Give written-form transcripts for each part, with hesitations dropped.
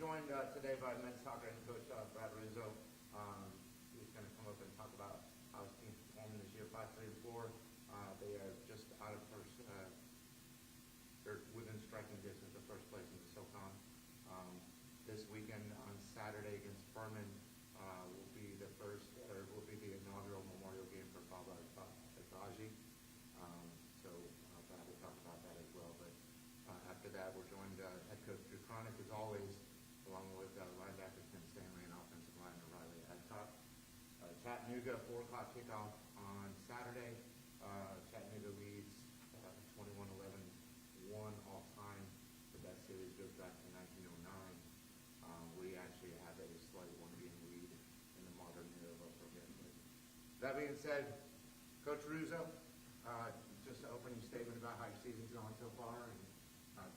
joined today by men's soccer head coach Ruzzo. He's going to come up and talk about how his team's performing this year, 5-3-4. They are just out of first. They're within striking distance of first place in the SoCon. This weekend on Saturday against Furman will be the inaugural memorial game for Baba Itaji. So Brad will talk about that as well. But after that, we're joined head coach Cronic as always, along with linebacker Tim Stanley and offensive lineman Riley Adcock. Chattanooga 4 o'clock kickoff on Saturday. Chattanooga leads 21-11-1 all time, but that series goes back to 1909. We actually have a slight one-game lead in the modern era of our program. That being said, Coach Ruzzo, just an opening statement about how your season's going so far, and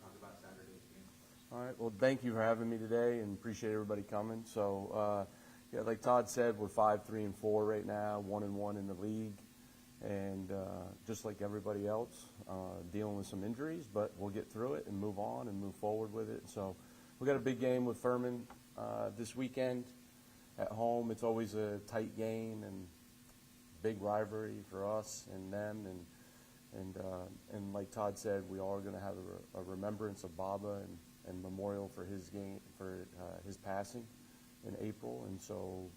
talk about Saturday's game. All right. Well, thank you for having me today, and appreciate everybody coming. So, yeah, like Todd said, we're 5-3-4 right now, 1-1 in the league, and just like everybody else, dealing with some injuries, but we'll get through it and move on and move forward with it. So, we got a big game with Furman this weekend at home. It's always a tight game and big rivalry for us and them, and like Todd said, we are going to have a remembrance of Baba and memorial for his game, for his passing in April, and so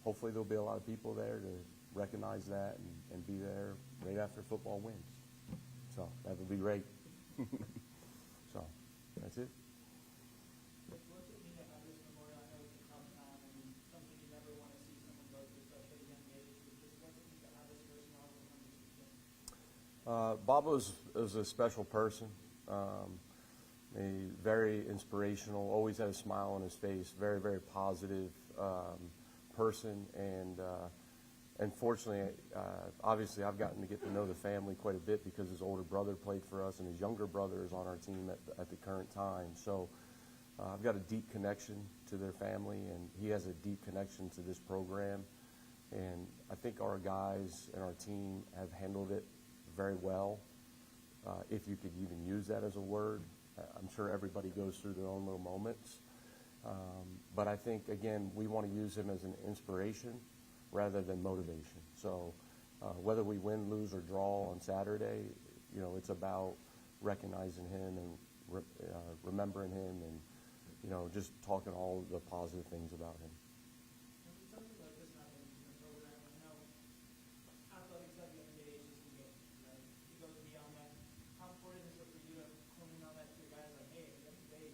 hopefully there'll be a lot of people there to recognize that and be there right after football wins. So that would be great. So that's it. What's it mean to have this memorial? I know it's a tough time and something you never want to see someone go through, especially at a young age. Just what's it mean to have this first novel on this weekend? Bob was a special person, a very inspirational, always had a smile on his face, very, very positive person. And fortunately, obviously, I've gotten to get to know the family quite a bit because his older brother played for us and his younger brother is on our team at the current time. So I've got a deep connection to their family, and he has a deep connection to this program. And I think our guys and our team have handled it very well, if you could even use that as a word. I'm sure everybody goes through their own little moments. But I think, again, we want to use him as an inspiration rather than motivation. So whether we win, lose, or draw on Saturday, you know, it's about recognizing him and remembering him and, you know, just talking all the positive things about him. When something like this happens in the program, I know athletics at the end of the day is just a game, right? It goes beyond that. How important is it for you to hone in on that to your guys? Like, hey, at the end of the day,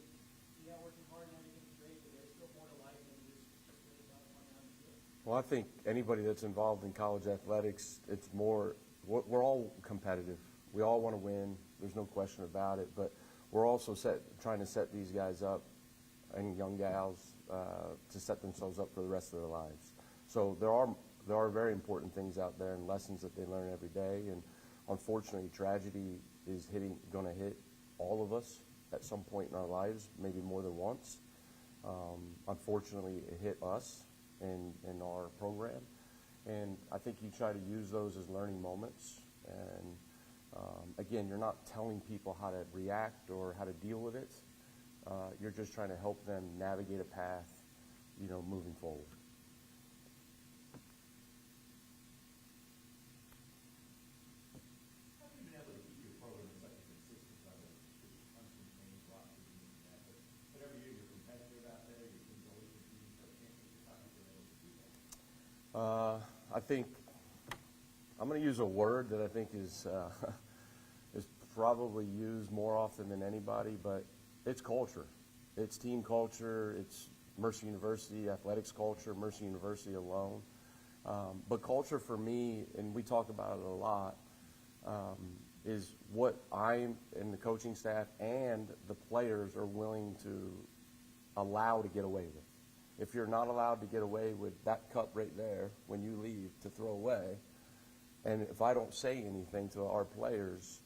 yeah, working hard and everything's great, but there's still more to life than just really about fun out in the field. Well, I think anybody that's involved in college athletics, it's more, we're all competitive. We all want to win. There's no question about it. But we're also trying to set these guys up, and young gals, to set themselves up for the rest of their lives. So there are very important things out there and lessons that they learn every day. And unfortunately, tragedy is going to hit all of us at some point in our lives, maybe more than once. Unfortunately, it hit us in our program, and I think you try to use those as learning moments. And again, you're not telling people how to react or how to deal with it. You're just trying to help them navigate a path, you know, moving forward. How have you been able to keep your program at such a consistent level? There's constant change, lots of things like that. But every year you're competitive out there. Your team's always competing for a championship. How have you been able to do that? I think I'm going to use a word that I think is probably used more often than anybody, but it's culture. It's team culture. It's Mercer University athletics culture, Mercer University alone. But culture for me, and we talk about it a lot, is what I and the coaching staff and the players are willing to allow to get away with. If you're not allowed to get away with that cup right there when you leave to throw away, and if I don't say anything to our players,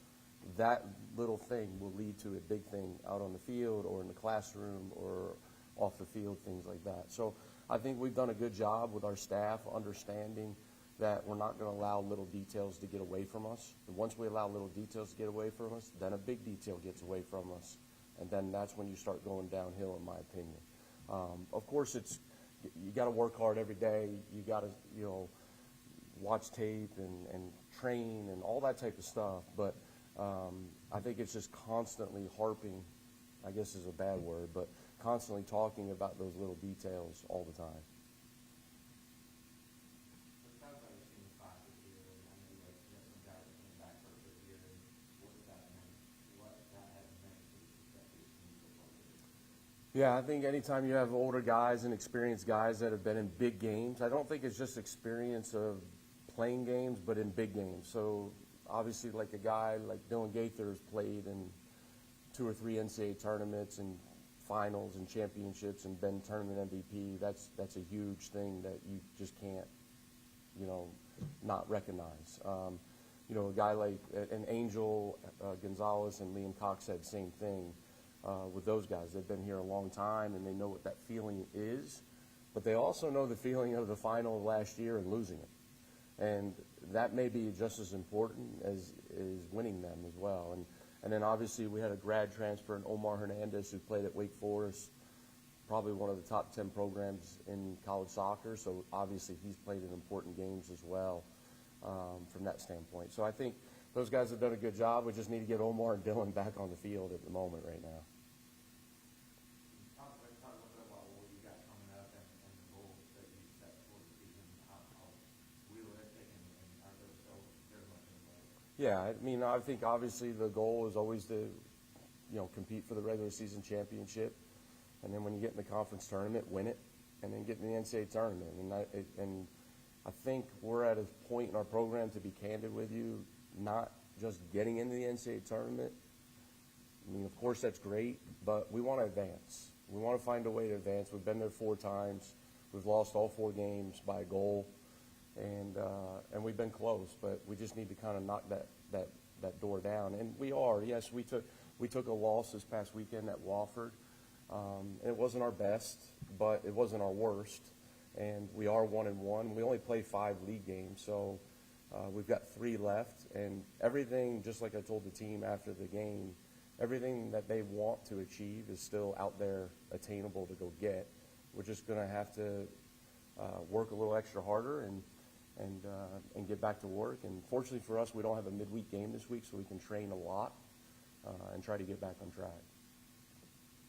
that little thing will lead to a big thing out on the field or in the classroom or off the field, things like that. So I think we've done a good job with our staff understanding that we're not going to allow little details to get away from us. And once we allow little details to get away from us, then a big detail gets away from us. and then that's when you start going downhill, in my opinion. Of course, you got to work hard every day. You got to, watch tape and train and all that type of stuff. But I think it's just constantly harping, I guess is a bad word, but constantly talking about those little details all the time. It sounds like you've seen the class this year, and I know you have some guys that came back for a good year, and what that has meant for the success of your team so far this year. Yeah, I think anytime you have older guys and experienced guys that have been in big games, I don't think it's just experience of playing games, but in big games. So obviously, like a guy like Dylan Gaither has played in 2 or 3 NCAA tournaments and finals and championships and been tournament MVP. That's a huge thing that you just can't, not recognize. A guy like an Angel Gonzalez and Liam Cox said same thing with those guys. They've been here a long time and they know what that feeling is, but they also know the feeling of the final of last year and losing it. And that may be just as important as winning them as well. And then obviously we had a grad transfer in Omar Hernandez who played at Wake Forest, probably one of the top 10 programs in college soccer. So obviously he's played in important games as well from that standpoint. So I think those guys have done a good job. We just need to get Omar and Dylan back on the field at the moment right now. Talk a little bit about what you got coming up and the goals that you set for the season, how realistic and are those still very much in play? Yeah, I mean, I think obviously the goal is always to, compete for the regular season championship, and then when you get in the conference tournament, win it, and then get in the NCAA tournament. And I think we're at a point in our program, to be candid with you, not just getting into the NCAA tournament. I mean, of course that's great, but we want to advance. We want to find a way to advance. We've been there 4 times. We've lost all 4 games by a goal. And we've been close, but we just need to kind of knock that door down. And we are. Yes, we took a loss this past weekend at Wofford. It wasn't our best, but it wasn't our worst. And we are 1-1. We only play 5 league games, so we've got 3 left. And everything, just like I told the team after the game, everything that they want to achieve is still out there, attainable to go get. We're just going to have to work a little extra harder and get back to work. And fortunately for us, we don't have a midweek game this week, so we can train a lot and try to get back on track.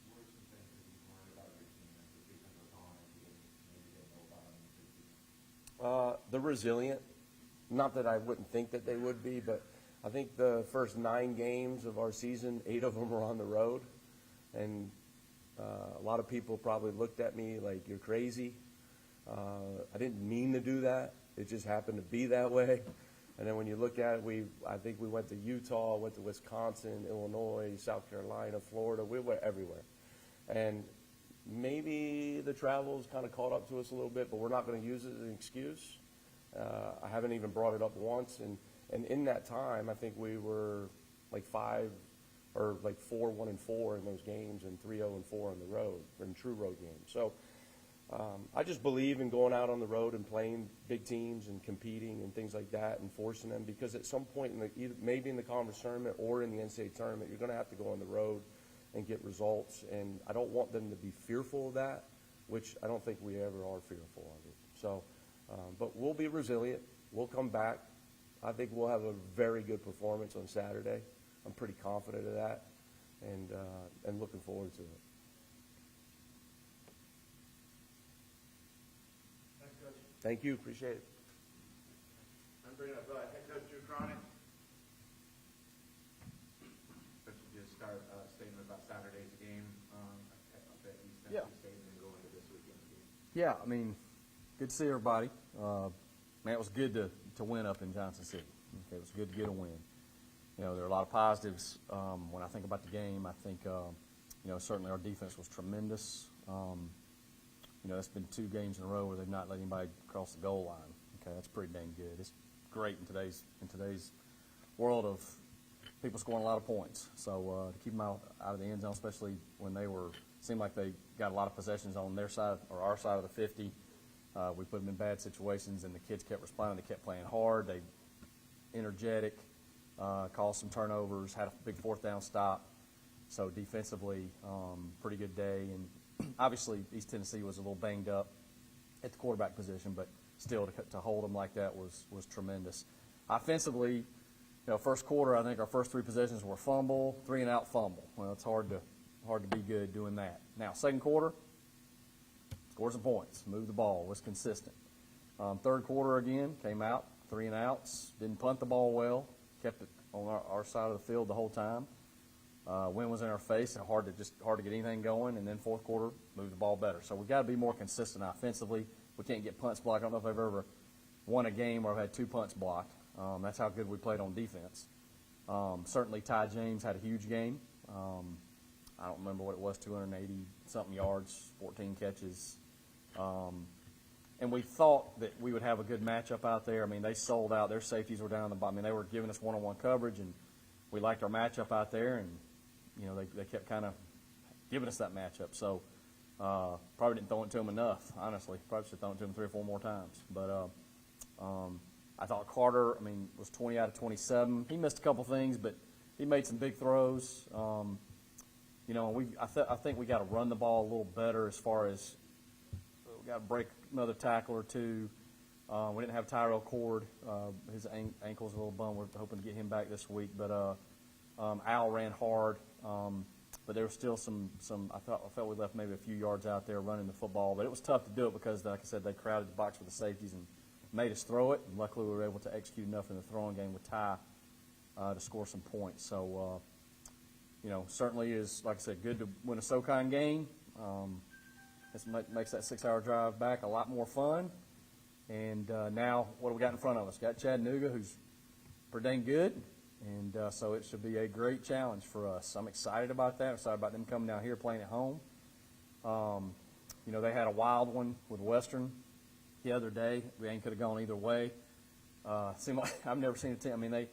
What are some things that you've learned about your team as the season goes on and you maybe didn't know about them in the preseason? They're resilient. Not that I wouldn't think that they would be, but I think the first 9 games of our season, 8 of them were on the road. And a lot of people probably looked at me like, you're crazy. I didn't mean to do that. It just happened to be that way. And then when you look at it, I think we went to Utah, went to Wisconsin, Illinois, South Carolina, Florida. We went everywhere. And maybe the travel's kind of caught up to us a little bit, but we're not going to use it as an excuse. I haven't even brought it up once. And in that time, I think we were like 4-1-4 in those games and 3-0-4 on the road, in true road games. So I just believe in going out on the road and playing big teams and competing and things like that and forcing them, because at some point, maybe in the conference tournament or in the NCAA tournament, you're going to have to go on the road and get results. And I don't want them to be fearful of that, which I don't think we ever are fearful of it. So, but we'll be resilient. We'll come back. I think we'll have a very good performance on Saturday. I'm pretty confident of that, and looking forward to it. Thanks, Coach. Thank you. Appreciate it. I'm bringing up head coach Drew Cronic. Coach, you just start a statement about Saturday's game up at East Tennessee State and then go into this weekend's game. Yeah, I mean, good to see everybody. Man, it was good to win up in Johnson City. Okay, it was good to get a win. There are a lot of positives. When I think about the game, I think, certainly our defense was tremendous. It's been 2 games in a row where they've not let anybody cross the goal line. Okay, that's pretty dang good. It's great in today's world of people scoring a lot of points. So to keep them out of the end zone, especially when seemed like they got a lot of possessions on their side or our side of the 50. We put them in bad situations, and the kids kept responding. They kept playing hard. They energetic, caused some turnovers, had a big 4th down stop. So defensively, pretty good day. And obviously, East Tennessee was a little banged up at the quarterback position, but still to hold them like that was tremendous. Offensively, first quarter, I think our first 3 possessions were fumble, 3-and-out fumble. Well, it's hard to be good doing that. Now, second quarter, scored some points, moved the ball, was consistent. Third quarter again, came out, 3-and-outs, didn't punt the ball well, kept it on our side of the field the whole time. Wind was in our face, and hard to get anything going. And then fourth quarter, moved the ball better. So we've got to be more consistent offensively. We can't get punts blocked. I don't know if I've ever won a game where I've had 2 punts blocked. That's how good we played on defense. Certainly Ty James had a huge game. I don't remember what it was, 280-something yards, 14 catches. And we thought that we would have a good matchup out there. I mean, they sold out. Their safeties were down the bottom. I mean, they were giving us one-on-one coverage, and we liked our matchup out there. And, they kept kind of giving us that matchup. So probably didn't throw it to them enough, honestly. Probably should have thrown it to them 3 or 4 more times. But I thought Carter, was 20 out of 27. He missed a couple things, but he made some big throws. I think we got to run the ball a little better as far as we got to break another tackle or 2. We didn't have Tyrell Cord. His ankle's a little bummed. We're hoping to get him back this week. But Al ran hard. But there was still some I felt we left maybe a few yards out there running the football. But it was tough to do it because, like I said, they crowded the box with the safeties and made us throw it. And luckily we were able to execute enough in the throwing game with Ty to score some points. So, certainly is, like I said, good to win a SoCon game. It makes that 6-hour drive back a lot more fun. And now what do we got in front of us? Got Chattanooga, who's pretty dang good. And so it should be a great challenge for us. I'm excited about that. I'm excited about them coming down here playing at home. They had a wild one with Western the other day. We ain't could have gone either way. Seemed like I've never seen a team. I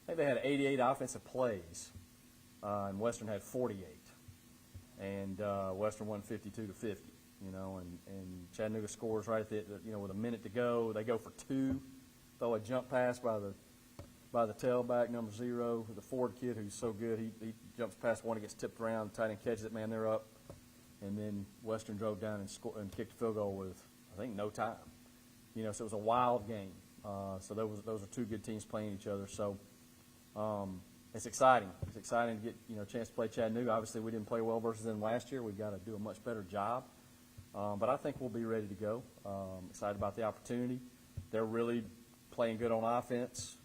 think they had 88 offensive plays, and Western had 48. And Western won 52-50. And Chattanooga scores right at with a minute to go. They go for 2, throw a jump pass by the tailback, number 0, the Ford kid who's so good. He jumps past one, he gets tipped around, tight end catches it, man, they're up. And then Western drove down and kicked a field goal with, I think, no time. So it was a wild game. So those are 2 good teams playing each other. So it's exciting. It's exciting to get a chance to play Chattanooga. Obviously, we didn't play well versus them last year. We've got to do a much better job. But I think we'll be ready to go. Excited about the opportunity. They're really playing good on offense.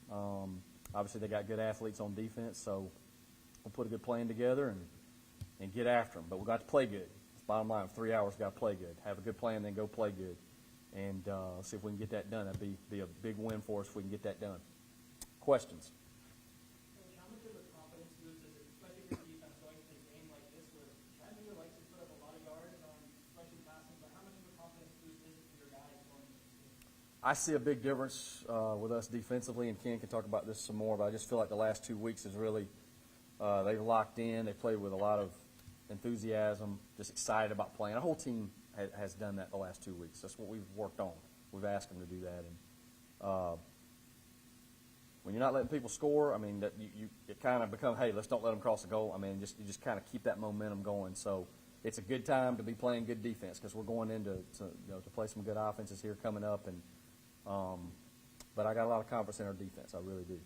Obviously, they got good athletes on defense. So we'll put a good plan together and get after them. But we've got to play good. It's bottom line. 3 hours, got to play good. Have a good plan, then go play good. And see if we can get that done. That'd be a big win for us if we can get that done. Questions? Coach, how much of a confidence boost is it, especially for defense going to a game like this where Chattanooga likes to put up a lot of yards, especially passing, but how much of a confidence boost is it for your guys going into this game? I see a big difference with us defensively, and Ken can talk about this some more, but I just feel like the last 2 weeks is really they've locked in. They played with a lot of enthusiasm, just excited about playing. Our whole team has done that the last 2 weeks. That's what we've worked on. We've asked them to do that. And when you're not letting people score, that it kind of becomes, hey, let's don't let them cross the goal. You just kind of keep that momentum going. So it's a good time to be playing good defense because we're going into to play some good offenses here coming up. And but I got a lot of confidence in our defense. I really do.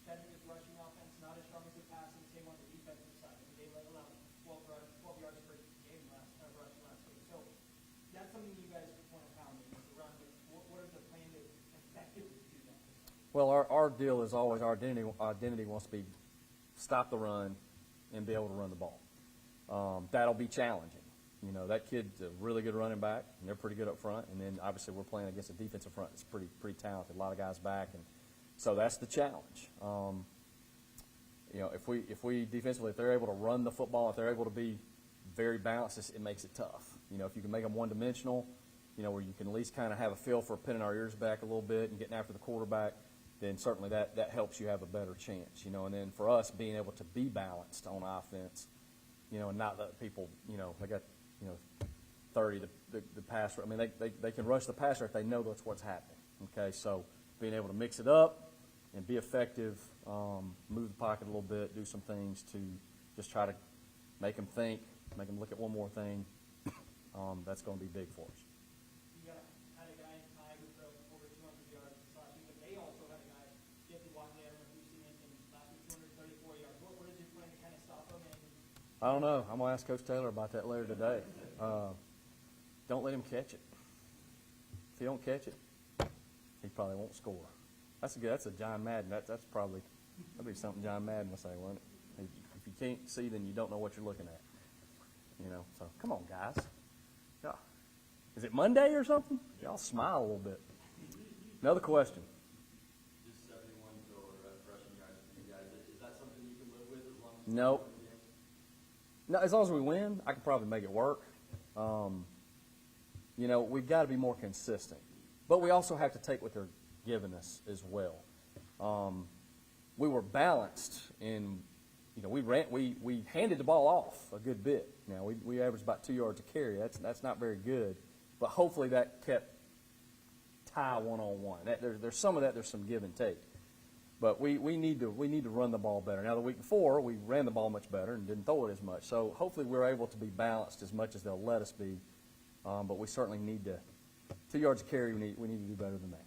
Chattanooga's rushing offense not as strong as the passing. Same on the defensive side. They let around 12 yards per game rushing last week. So that's something you guys want to pound in the run. What is the plan to effectively do that? Well, our deal is always our identity wants to be stop the run and be able to run the ball. That'll be challenging. That kid's a really good running back, and they're pretty good up front. And then obviously we're playing against a defensive front that's pretty talented. A lot of guys back, and so that's the challenge. If we defensively, if they're able to run the football, if they're able to be very balanced, it makes it tough. If you can make them one-dimensional, where you can at least kind of have a feel for pinning our ears back a little bit and getting after the quarterback, then certainly that helps you have a better chance. And then for us, being able to be balanced on offense, and not let people, they got 30 the passer. They can rush the passer if they know that's what's happening. Okay, so being able to mix it up and be effective, move the pocket a little bit, do some things to just try to make them think, make them look at one more thing. That's going to be big for us. You had a guy in tie who threw over 200 yards last week, but they also had a guy, Jeffy Walkley, I don't know if you've seen it, and last week 234 yards. What is your plan to kind of stop him? And I don't know. I'm going to ask Coach Taylor about that later today. Don't let him catch it. If he don't catch it, he probably won't score. That's a John Madden. That'd be something John Madden would say, wouldn't it? If you can't see, then you don't know what you're looking at. So come on, guys. Yeah. Is it Monday or something? Y'all smile a little bit. Another question. Just 71 rushing yards for you guys. Is that something you can live with as long as Nope. No, as long as we win, I can probably make it work. We've got to be more consistent. But we also have to take what they're giving us as well. We were balanced in, we handed the ball off a good bit. Now, we averaged about 2 yards a carry. That's not very good. But hopefully that kept tie one-on-one. There's some of that. There's some give and take. But we need to run the ball better. Now, the week before, we ran the ball much better and didn't throw it as much. So hopefully we're able to be balanced as much as they'll let us be. But we certainly need to, 2 yards a carry, we need to do better than that.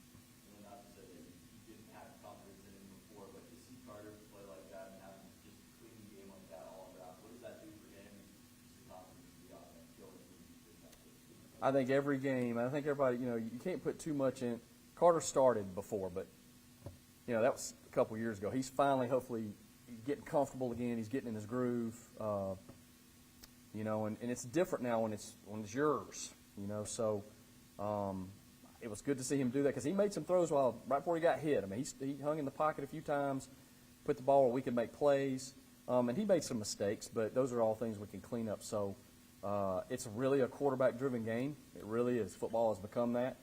And not to say that you didn't have confidence in him before, but to see Carter play like that and have him just clean the game like that all around, what does that do for him and just the confidence of the offense going into this matchup? I think every game, I think everybody, you can't put too much in. Carter started before, but, that was a couple years ago. He's finally, hopefully, getting comfortable again. He's getting in his groove. And it's different now when it's yours, So it was good to see him do that because he made some throws right before he got hit. I mean, he hung in the pocket a few times, put the ball where we could make plays, and he made some mistakes, but those are all things we can clean up. So it's really a quarterback-driven game. It really is. Football has become that,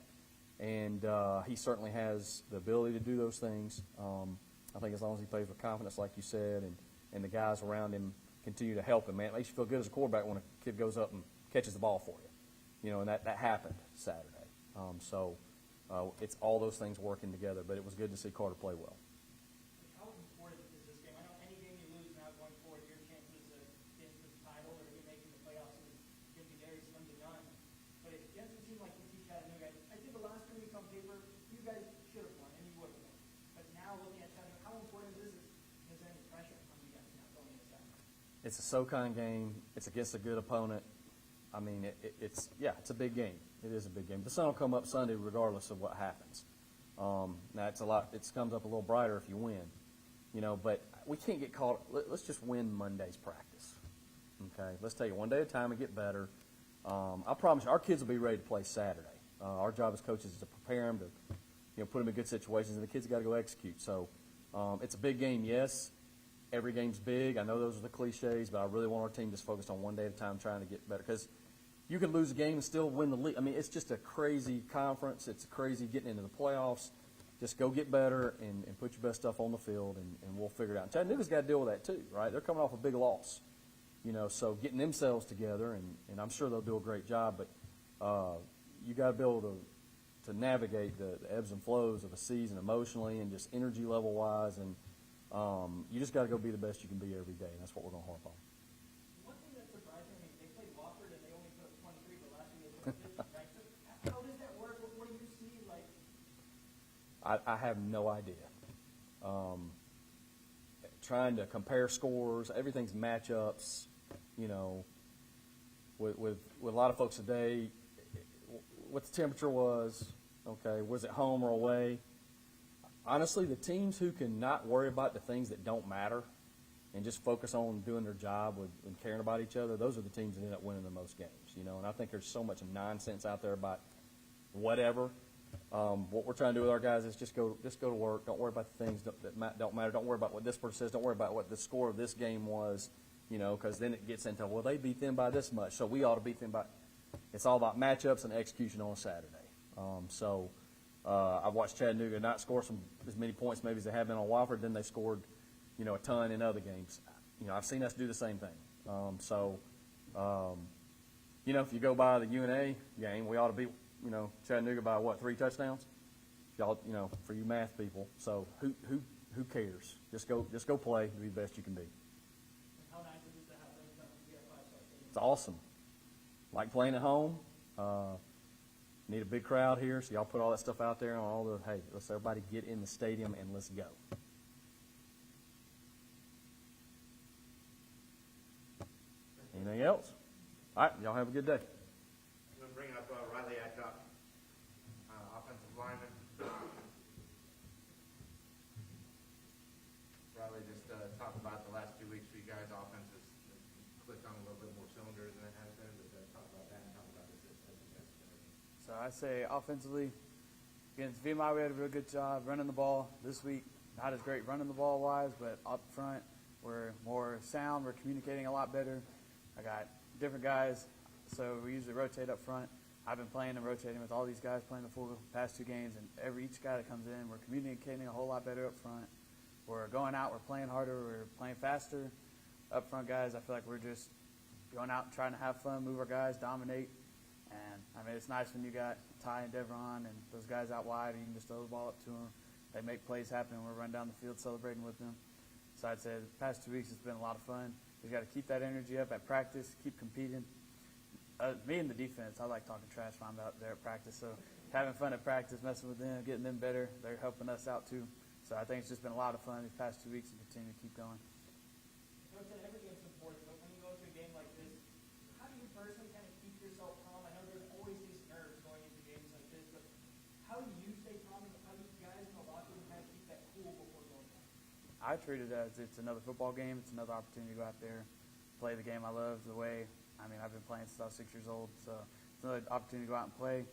and he certainly has the ability to do those things. I think as long as he plays with confidence, like you said, and the guys around him continue to help him, man, it makes you feel good as a quarterback when a kid goes up and catches the ball for you. And that happened Saturday. It's all those things working together, but it was good to see Carter play well. how important is this game? I know any game you lose now going forward, your chances of getting to the title or even making the playoffs is going to be very slim to none. But it doesn't seem like you see Chattanooga. I think the last 3 weeks on paper, you guys should have won, and you would have won. But now looking at Chattanooga, how important is this? Is there any pressure on you guys now going into Saturday? It's a SoCon game. It's against a good opponent. I mean, it's a big game. It is a big game. The sun will come up Sunday regardless of what happens. Now, it comes up a little brighter if you win. But we can't get caught. Let's just win Monday's practice. Okay? Let's take it one day at a time and get better. I promise you, our kids will be ready to play Saturday. Our job as coaches is to prepare them, to put them in good situations, and the kids got to go execute. So it's a big game, yes. Every game's big. I know those are the cliches, but I really want our team just focused on one day at a time trying to get better. Because you can lose a game and still win the league. I mean, it's just a crazy conference. It's crazy getting into the playoffs. Just go get better and put your best stuff on the field, and we'll figure it out. And Chattanooga's got to deal with that too, right? They're coming off a big loss. So getting themselves together, and I'm sure they'll do a great job, but you got to be able to navigate the ebbs and flows of a season emotionally and just energy level-wise, and you just got to go be the best you can be every day, and that's what we're going to harp on. One thing that surprised me, they played Wofford and they only put up 23, but last year they put up 50, right? So how does that work? What do you see? I have no idea. Trying to compare scores, everything's matchups, with a lot of folks today, what the temperature was, okay, was it home or away? Honestly, the teams who can not worry about the things that don't matter and just focus on doing their job and caring about each other, those are the teams that end up winning the most games, and I think there's so much nonsense out there about whatever. What we're trying to do with our guys is just go to work. Don't worry about the things that don't matter. Don't worry about what this person says. Don't worry about what the score of this game was, because then it gets into, well, they beat them by this much, so we ought to beat them by. It's all about matchups and execution on Saturday. I've watched Chattanooga not score as many points maybe as they have been on Wofford. Then they scored, a ton in other games. I've seen us do the same thing. If you go by the UNA game, we ought to beat, Chattanooga by what, 3 touchdowns? Y'all, for you math people. So who cares? Just go play. Be the best you can be. How nice is it It's awesome. Like playing at home. Need a big crowd here, so y'all put all that stuff out there on all the, hey, let's everybody get in the stadium and let's go. Anything else? All right, y'all have a good day. I'm going to bring up Riley Adcock, offensive lineman. Riley, just talk about the last 2 weeks for you guys. Offense has clicked on a little bit more cylinders than it has been, but talk about that and talk about this as you guys finish. So I say offensively, against VMI we had a real good job running the ball. This week, not as great running the ball wise, but up front we're more sound. We're communicating a lot better. I got different guys, so we usually rotate up front. I've been playing and rotating with all these guys playing the full past 2 games, and each guy that comes in, we're communicating a whole lot better up front. We're going out, we're playing harder, we're playing faster. Up front guys, I feel like we're just going out and trying to have fun, move our guys, dominate. And, I mean, it's nice when you got Ty and Devron and those guys out wide, and you can just throw the ball up to them. They make plays happen, and we're running down the field celebrating with them. So I'd say the past 2 weeks it's been a lot of fun. We've got to keep that energy up at practice, keep competing. Me and the defense, I like talking trash when I'm out there at practice. So having fun at practice, messing with them, getting them better, they're helping us out too. So I think it's just been a lot of fun these past 2 weeks and continue to keep going. Coach, in every game's important, but when you go to a game like this, how do you personally kind of keep yourself calm? I know there's always these nerves going into games like this, but how do you stay calm, and how do you guys in the locker room kind of keep that cool before going on? I treat it as it's another football game. It's another opportunity to go out there, play the game I love the way. I mean, I've been playing since I was 6 years old, so it's another opportunity to go out and play.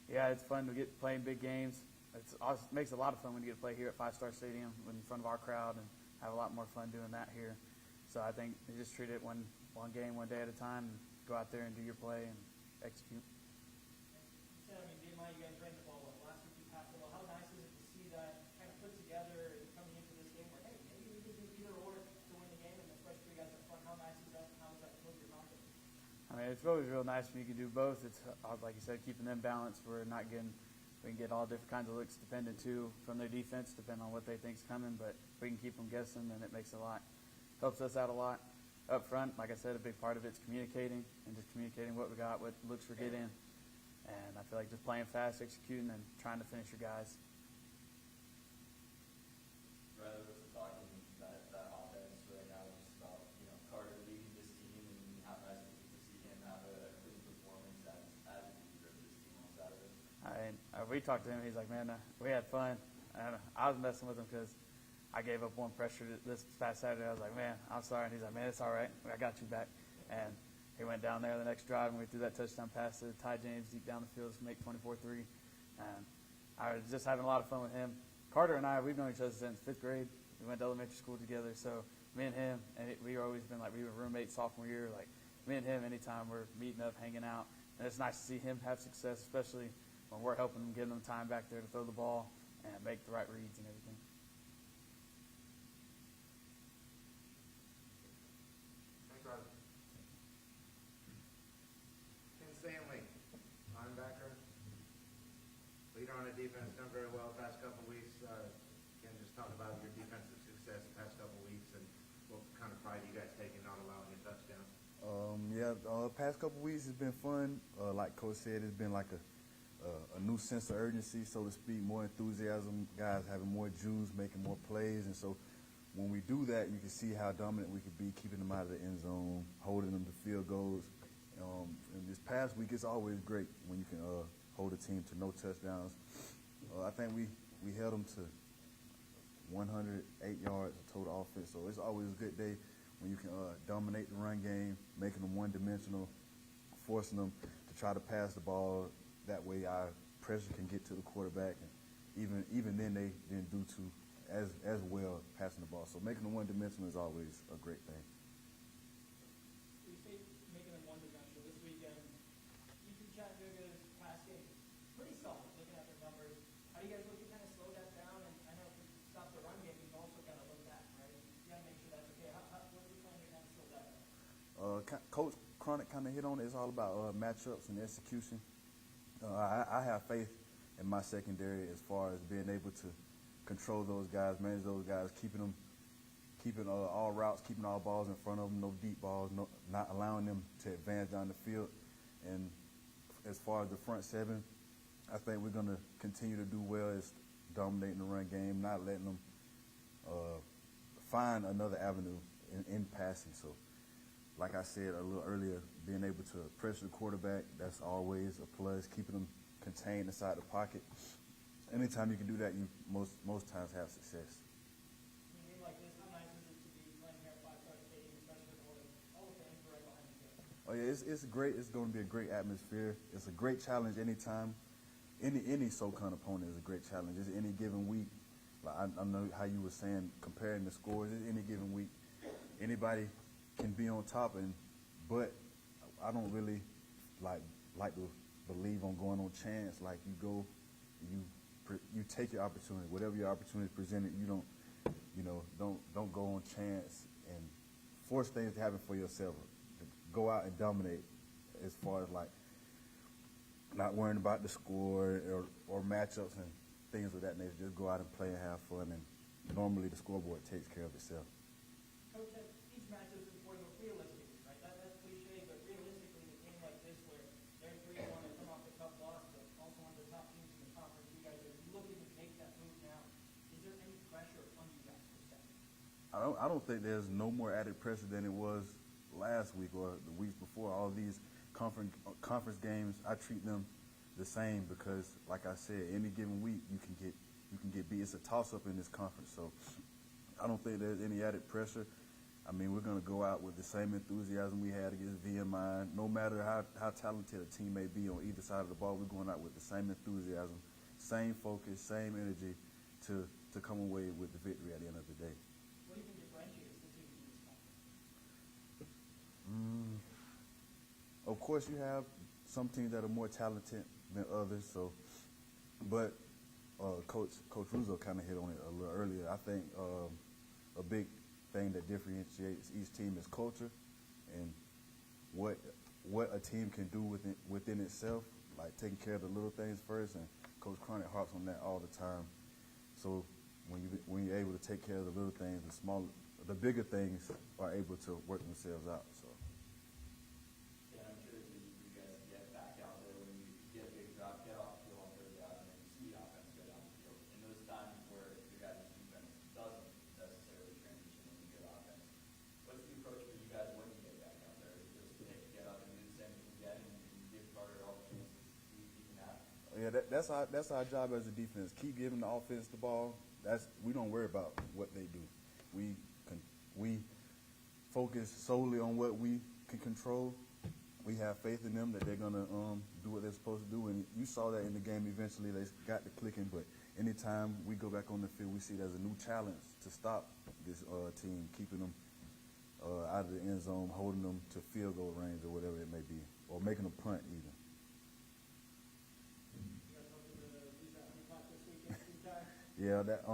Yeah, it's fun to get playing big games. It makes it a lot of fun when you get to play here at 5-Star Stadium in front of our crowd and have a lot more fun doing that here. So I think you just treat it one game, one day at a time, and go out there and do your play and execute. You said, I mean, VMI, you guys ran the ball well. Last week you passed the ball. How nice is it to see that kind of put together and coming into this game where, hey, maybe we could do either or to win the game, and especially for you guys up front. How nice is that, and how does that build your confidence? I mean, it's always real nice when you can do both. It's, like you said, keeping them balanced. We can get all different kinds of looks dependent, too, from their defense, depending on what they think's coming. But if we can keep them guessing, then it helps us out a lot. Up front, like I said, a big part of it's communicating and just communicating what we got, what looks we're getting. And I feel like just playing fast, executing, and trying to finish your guys. Rather was talking that offense right now is just about, Carter leading this team, and how nice it is to see him have a clean performance as a leader of this team on Saturday. We talked to him. He's like, man, we had fun. And I was messing with him because I gave up one pressure this past Saturday. I was like, man, I'm sorry. And he's like, man, it's all right. I got you back. And he went down there the next drive, and we threw that touchdown pass to Ty James deep down the field to make 24-3. And I was just having a lot of fun with him. Carter and I, we've known each other since 5th grade. We went to elementary school together. So me and him, we've always been like, we were roommates sophomore year. Like, me and him, anytime we're meeting up, hanging out. And it's nice to see him have success, especially when we're helping him, giving him time back there to throw the ball and make the right reads and everything. Thanks, Riley. Ken Stanley, linebacker. Leader on the defense, done very well the past couple of weeks. Ken, just talk about your defensive success the past couple of weeks and what kind of pride you guys take in not allowing a touchdown. Past couple weeks has been fun. Like Coach said, it's been like a new sense of urgency, so to speak, more enthusiasm, guys having more juice, making more plays. And so when we do that, you can see how dominant we could be, keeping them out of the end zone, holding them to field goals. And this past week, it's always great when you can hold a team to no touchdowns. I think we held them to 108 yards of total offense, so it's always a good day when you can dominate the run game, making them one-dimensional, forcing them to try to pass the ball. That way our pressure can get to the quarterback, and even then they didn't do too as well passing the ball. So making them one-dimensional is always a great thing. You say making them one-dimensional. This weekend, you two Chattanooga's pass game, pretty solid looking at their numbers. How do you guys look to kind of slow that down? And I know to stop the run game, you've also got to look at, right? You got to make sure that's okay. What's your plan to kind of slow that down? Coach Cronic kind of hit on it. It's all about matchups and execution. I have faith in my secondary as far as being able to control those guys, manage those guys, keeping them keeping all routes, keeping all balls in front of them, no deep balls, not allowing them to advance down the field. And as far as the front seven, I think we're going to continue to do well as dominating the run game, not letting them find another avenue in passing. So, like I said a little earlier, being able to pressure the quarterback, that's always a plus. Keeping them contained inside the pocket. Anytime you can do that, you most times have success. In a game like this, how nice is it to be playing here at Five Star Stadium, especially with all the fans right behind you guys? Oh yeah, it's great. It's going to be a great atmosphere. It's a great challenge anytime. Any SoCon opponent is a great challenge. It's any given week. Like I know how you were saying, comparing the scores. It's any given week, anybody can be on top. But I don't really like to believe on going on chance. Like you go, you take your opportunity. Whatever your opportunity presented, you don't go on chance and force things to happen for yourself. Go out and dominate as far as like not worrying about the score or matchups and things of that nature. Just go out and play and have fun, and normally the scoreboard takes care of itself. Coach, each match is important, but realistically, right? That's cliche, but realistically, in a game like this where they're 3-1 and come off a tough loss, but also one of the top teams in the conference, you guys are looking to make that move now. Is there any pressure on you guys for that? I don't think there's no more added pressure than it was last week or the weeks before. All these conference games, I treat them the same because, like I said, any given week you can get beat. It's a toss-up in this conference, so I don't think there's any added pressure. I mean, we're going to go out with the same enthusiasm we had against VMI. No matter how talented a team may be on either side of the ball, we're going out with the same enthusiasm, same focus, same energy to come away with the victory at the end of the day. What do you think differentiates the teams in this conference? Of course, you have some teams that are more talented than others. So, but Coach Ruzzo kind of hit on it a little earlier. I think a big thing that differentiates each team is culture and what a team can do within itself, like taking care of the little things first. And Coach Cronic harps on that all the time. So when you're able to take care of the little things, the bigger things are able to work themselves out. So. Yeah, I'm curious for you guys to get back out there when you get a big drop, get off the field on third down, and then see offense go down the field. In those times where your guys' defense doesn't necessarily transition into good offense, what's the approach for you guys when you get back out there? Is it just get up and do the same thing again and give Carter all the chances he can have? Yeah, that's our job as a defense. Keep giving the offense the ball. We don't worry about what they do. We focus solely on what we can control. We have faith in them that they're gonna do what they're supposed to do. And you saw that in the game. Eventually, they got to clicking. But anytime we go back on the field, we see there's a new challenge to stop this team, keeping them out of the end zone, holding them to field goal range or whatever it may be, or making a punt even. Yeah, that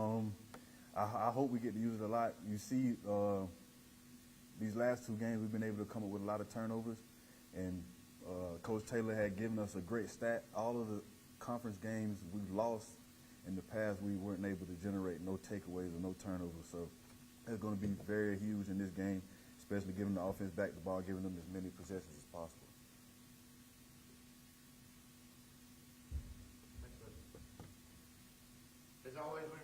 I hope we get to use it a lot. You see, these last two games we've been able to come up with a lot of turnovers, and Coach Taylor had given us a great stat. All of the conference games we've lost in the past, we weren't able to generate no takeaways or no turnovers. So it's going to be very huge in this game, especially giving the offense back the ball, giving them as many possessions as possible. As always, we